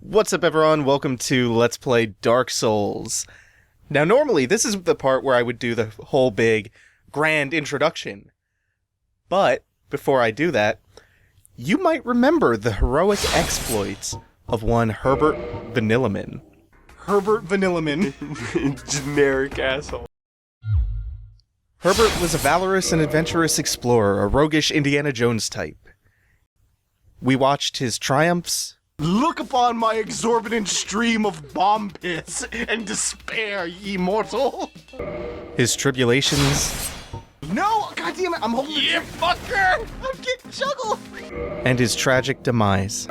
What's up, everyone? Welcome to Let's Play Dark Souls. Now, normally, this is the part where I would do the whole big, grand introduction. But, before I do that, you might remember the heroic exploits of one Herbert Vanillaman. Herbert Vanillaman. Generic asshole. Herbert was a valorous and adventurous explorer, a roguish Indiana Jones type. We watched his triumphs. Look upon my exorbitant stream of bomb pits and despair, ye mortal! His tribulations. No! God damn it! I'm holding the fucker! I'm getting juggled! And his tragic demise.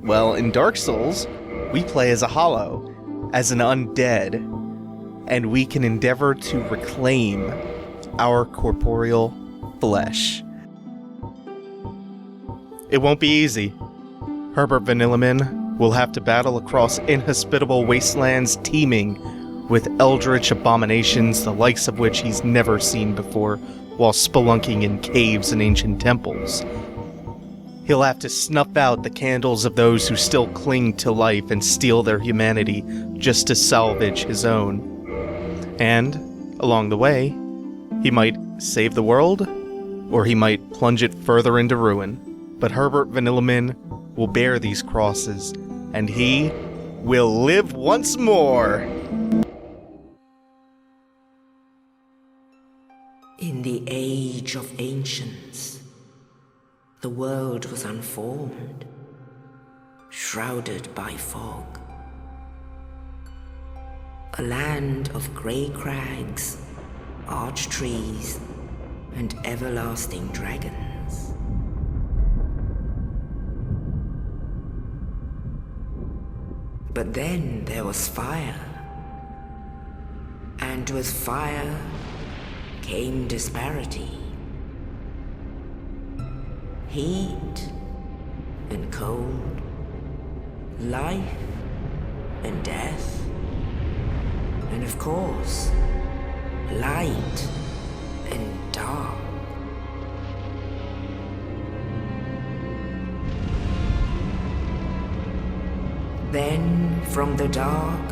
Well, in Dark Souls, we play as a hollow, as an undead, and we can endeavor to reclaim our corporeal flesh. It won't be easy. Herbert Vanillaman will have to battle across inhospitable wastelands teeming with eldritch abominations, the likes of which he's never seen before, while spelunking in caves and ancient temples. He'll have to snuff out the candles of those who still cling to life and steal their humanity just to salvage his own. And, along the way, he might save the world, or he might plunge it further into ruin. But Herbert Vanillaman will bear these crosses, and he will live once more. In the age of ancients, the world was unformed, shrouded by fog. A land of grey crags, arch trees, and everlasting dragons. But then there was fire, and with fire came disparity. Heat and cold, life and death, and of course, light and dark. Then, from the dark,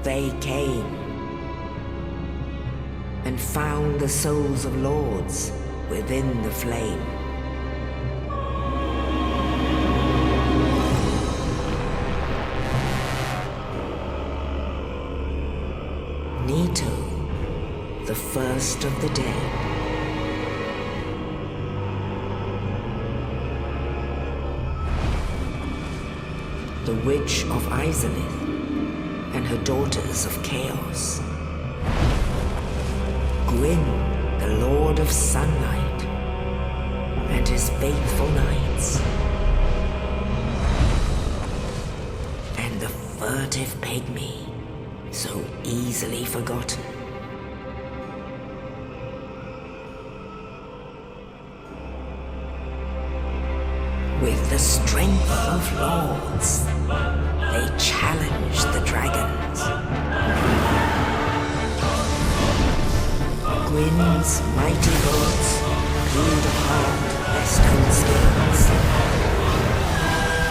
they came and found the souls of lords within the flame. Nito, the first of the dead. The Witch of Izalith and her daughters of Chaos. Gwyn, the Lord of Sunlight, and his faithful knights. And the furtive pygmy, so easily forgotten. With the strength of lords, they challenged the dragons. Gwyn's mighty bullets peeled apart their stone scales.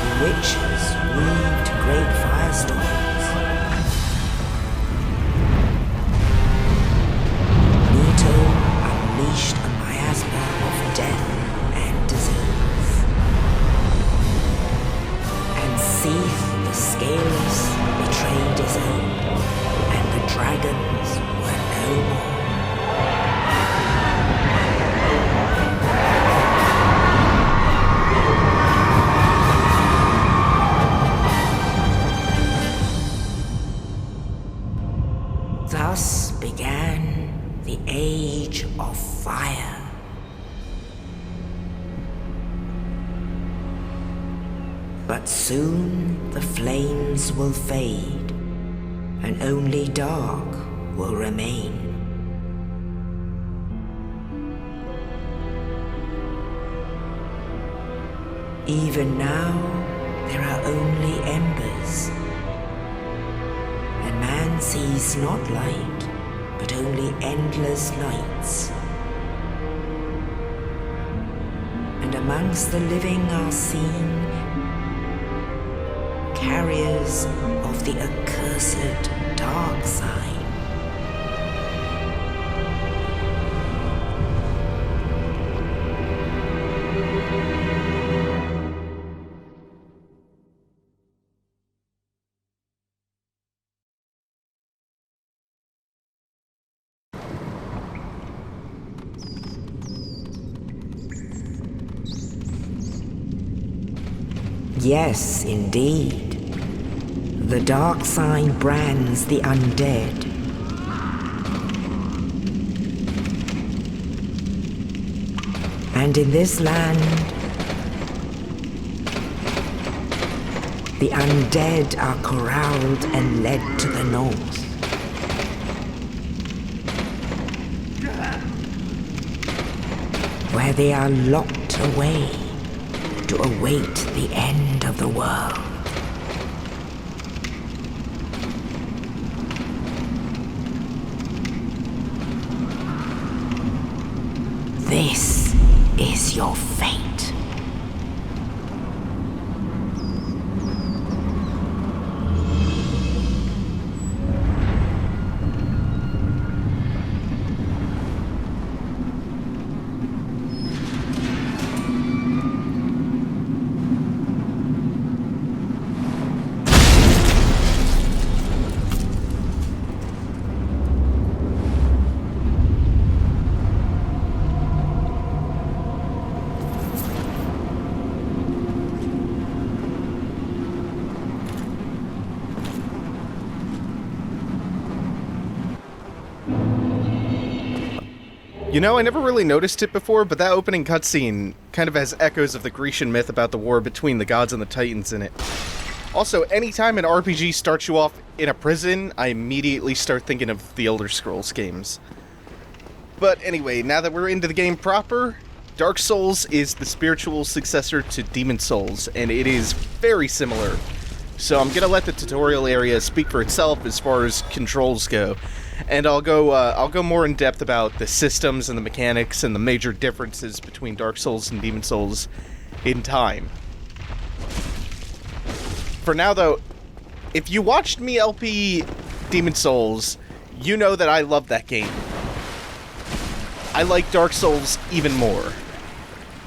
The witches weaved great firestorms. Nito unleashed a miasma of death and disease. Seath, the scales, betrayed his own, and the dragons were no more. Thus began the Age of Fire. But soon the flames will fade, and only dark will remain. Even now, there are only embers, and man sees not light, but only endless nights. and amongst the living are seen carriers of the accursed dark sign. Yes, indeed. The dark sign brands the undead. And in this land, the undead are corralled and led to the north. Where they are locked away to await the end of the world. This is your fate. You know, I never really noticed it before, but that opening cutscene kind of has echoes of the Grecian myth about the war between the gods and the titans in it. Also, anytime an RPG starts you off in a prison, I immediately start thinking of the Elder Scrolls games. But anyway, now that we're into the game proper, Dark Souls is the spiritual successor to Demon Souls, and it is very similar. So I'm gonna let the tutorial area speak for itself as far as controls go. And I'll go more in depth about the systems and the mechanics and the major differences between Dark Souls and Demon Souls in time. For now, though, if you watched me LP Demon Souls, you know that I love that game. I like Dark Souls even more.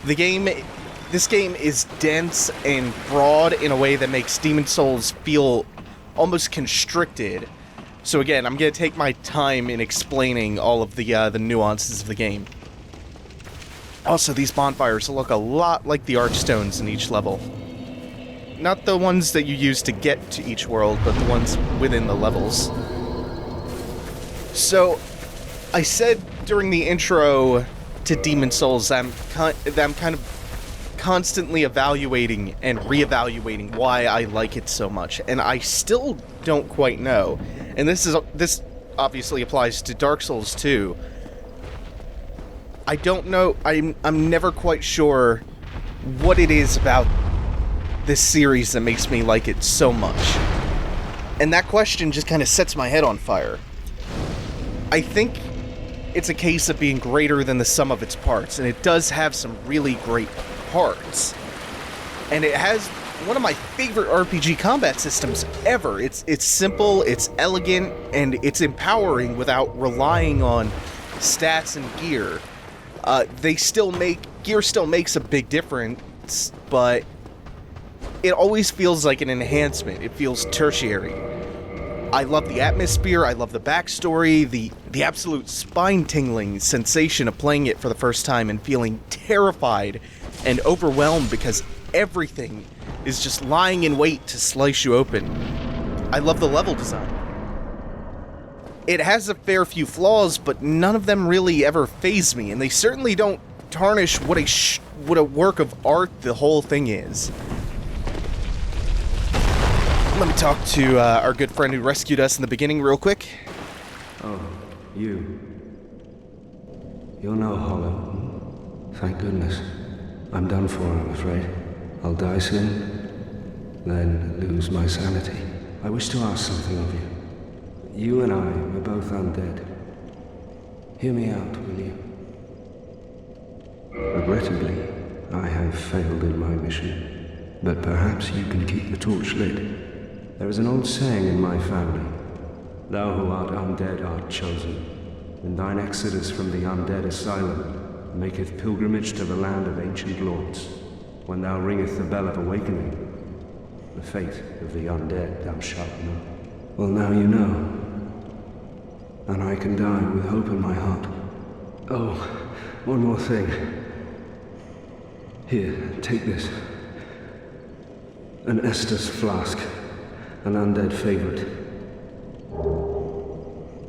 This game is dense and broad in a way that makes Demon Souls feel almost constricted. So again, I'm going to take my time in explaining all of the nuances of the game. Also, these bonfires look a lot like the archstones in each level. Not the ones that you use to get to each world, but the ones within the levels. So, I said during the intro to Demon Souls that I'm kind of constantly evaluating and reevaluating why I like it so much, and I still don't quite know. And this obviously applies to Dark Souls too. I don't know. I'm never quite sure what it is about this series that makes me like it so much. And that question just kind of sets my head on fire. I think it's a case of being greater than the sum of its parts, and it does have some really great parts. And it has one of my favorite RPG combat systems ever. It's simple, it's elegant, and it's empowering without relying on stats and gear. Gear still makes a big difference, but it always feels like an enhancement. It feels tertiary. I love the atmosphere, I love the backstory, the absolute spine-tingling sensation of playing it for the first time and feeling terrified and overwhelmed because everything is just lying in wait to slice you open. I love the level design. It has a fair few flaws, but none of them really ever faze me, and they certainly don't tarnish what a work of art the whole thing is. Let me talk to our good friend who rescued us in the beginning real quick. Oh, you. You're no hollow. Thank goodness. I'm done for, I'm afraid. I'll die soon, then lose my sanity. I wish to ask something of you. You and I are both undead. Hear me out, will you? Regrettably, I have failed in my mission, but perhaps you can keep the torch lit. There is an old saying in my family, thou who art undead art chosen, and thine exodus from the undead asylum maketh pilgrimage to the land of ancient lords. When thou ringeth the bell of awakening, the fate of the undead thou shalt know. Well, now you know, and I can die with hope in my heart. Oh, one more thing. Here, take this. An Estus flask, an undead favorite.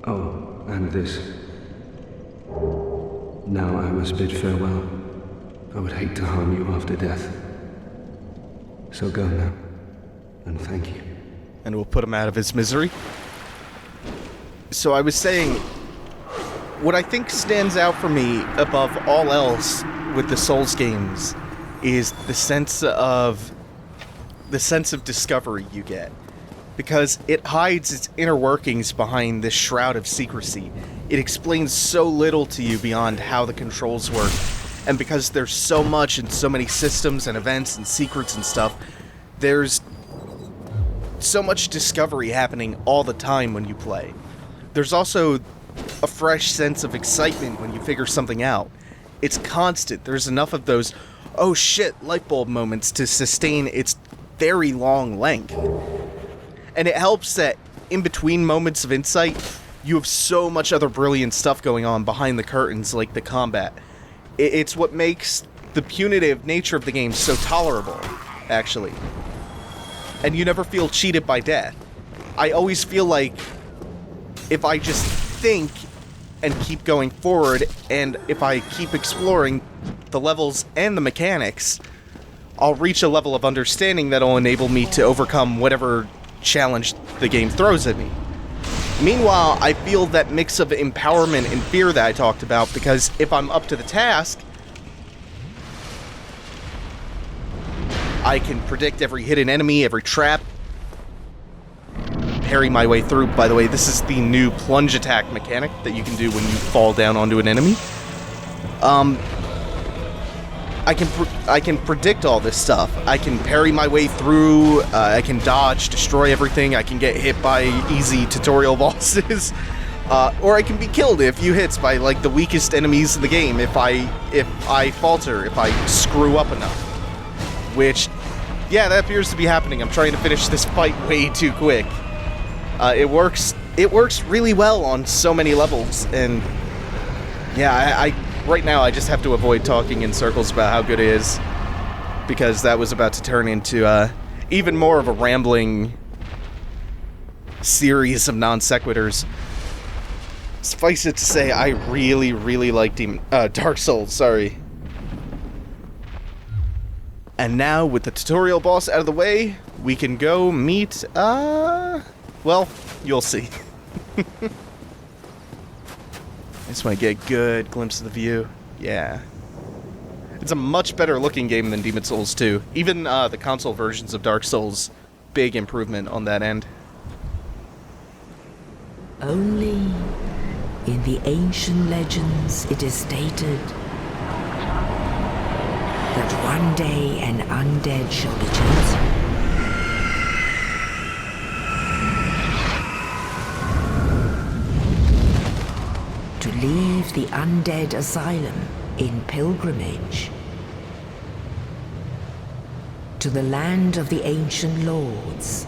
Oh, and this. Now I must bid farewell. I would hate to harm you after death. So go now, and thank you. And we'll put him out of his misery. So I was saying, what I think stands out for me above all else with the Souls games is the sense of discovery you get. Because it hides its inner workings behind this shroud of secrecy. It explains so little to you beyond how the controls work. And because there's so much and so many systems and events and secrets and stuff, there's so much discovery happening all the time when you play. There's also a fresh sense of excitement when you figure something out. It's constant. There's enough of those, oh shit, light bulb moments to sustain its very long length. And it helps that in between moments of insight, you have so much other brilliant stuff going on behind the curtains, like the combat. It's what makes the punitive nature of the game so tolerable, actually. And you never feel cheated by death. I always feel like if I just think and keep going forward, and if I keep exploring the levels and the mechanics, I'll reach a level of understanding that'll enable me to overcome whatever challenge the game throws at me. Meanwhile, I feel that mix of empowerment and fear that I talked about, because if I'm up to the task, I can predict every hidden enemy, every trap, parry my way through. By the way, this is the new plunge attack mechanic that you can do when you fall down onto an enemy. I can predict all this stuff. I can parry my way through, I can dodge, destroy everything, I can get hit by easy tutorial bosses, or I can be killed a few hits by, like, the weakest enemies in the game if I falter, if I screw up enough. Which, yeah, that appears to be happening. I'm trying to finish this fight way too quick. It works really well on so many levels, and yeah, right now I just have to avoid talking in circles about how good it is, because that was about to turn into even more of a rambling series of non sequiturs. Suffice it to say, I really, really like Dark Souls, sorry. And now, with the tutorial boss out of the way, we can go meet, well, you'll see. I just want to get a good glimpse of the view. Yeah. It's a much better looking game than Demon Souls 2. Even the console versions of Dark Souls, big improvement on that end. Only in the ancient legends it is stated that one day an undead shall be chosen. To leave the undead asylum in pilgrimage to the land of the ancient lords.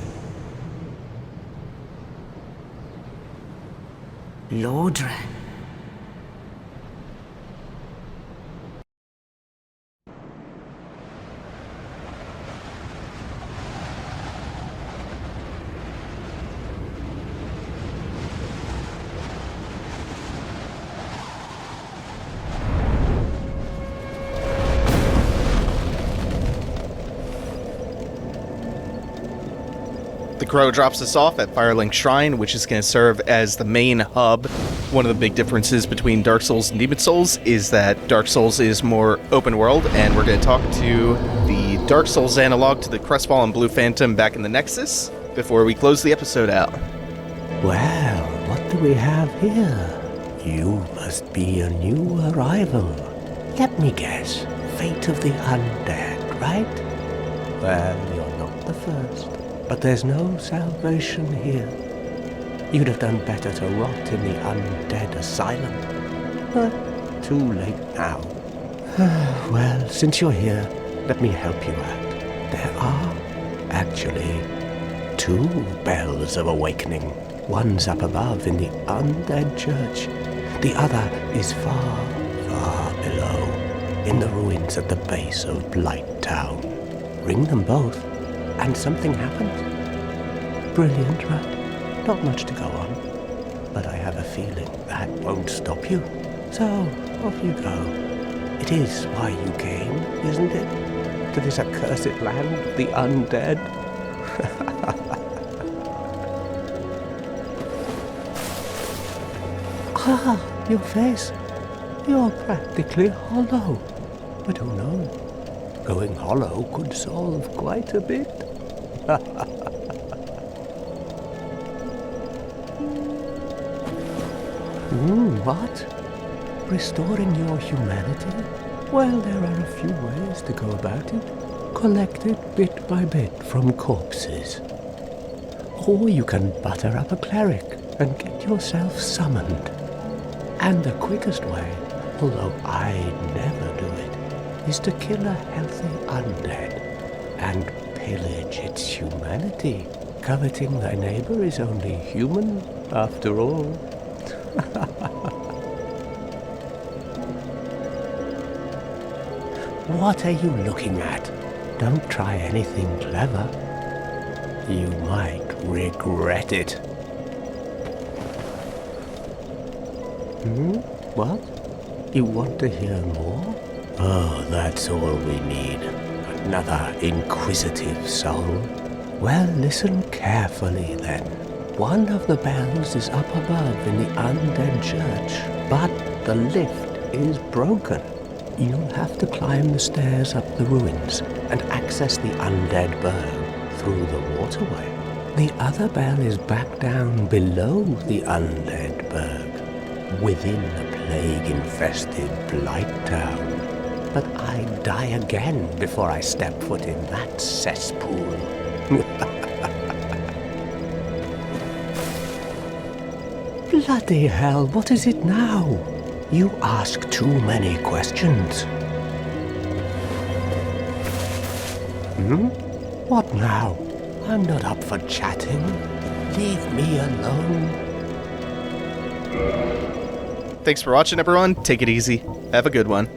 Lordran. The crow drops us off at Firelink Shrine, which is going to serve as the main hub. One of the big differences between Dark Souls and Demon Souls is that Dark Souls is more open world, and we're going to talk to the Dark Souls analog to the crestfallen Blue Phantom back in the Nexus before we close the episode out. Well, what do we have here? You must be a new arrival. Let me guess. fate of the undead, right? Well, you're not the first, but there's no salvation here. You'd have done better to rot in the undead asylum, but too late now. Well, since you're here, let me help you out. There are, actually, 2 bells of awakening. One's up above in the undead church. The other is far, far below, in the ruins at the base of Blight Town. Ring them both, and something happens. Brilliant, right? Not much to go on, but I have a feeling that won't stop you. So, off you go. It is why you came, isn't it? To this accursed land of the undead? Ah, your face. You're practically hollow. But who knows? Going hollow could solve quite a bit. What? Restoring your humanity? Well, there are a few ways to go about it. Collected bit by bit from corpses. Or you can butter up a cleric and get yourself summoned. And the quickest way, although I'd never do it, is to kill a healthy undead and pillage its humanity. Coveting thy neighbor is only human, after all. What are you looking at? Don't try anything clever. You might regret it. What? You want to hear more? Oh, that's all we need. Another inquisitive soul. Well, listen carefully then. One of the bells is up above in the undead church, but the lift is broken. You'll have to climb the stairs up the ruins and access the undead burg through the waterway. The other bell is back down below the undead burg, within the plague-infested Blight Town. But I'd die again before I step foot in that cesspool. Bloody hell, what is it now? You ask too many questions. What now? I'm not up for chatting. Leave me alone. Thanks for watching, everyone. Take it easy. Have a good one.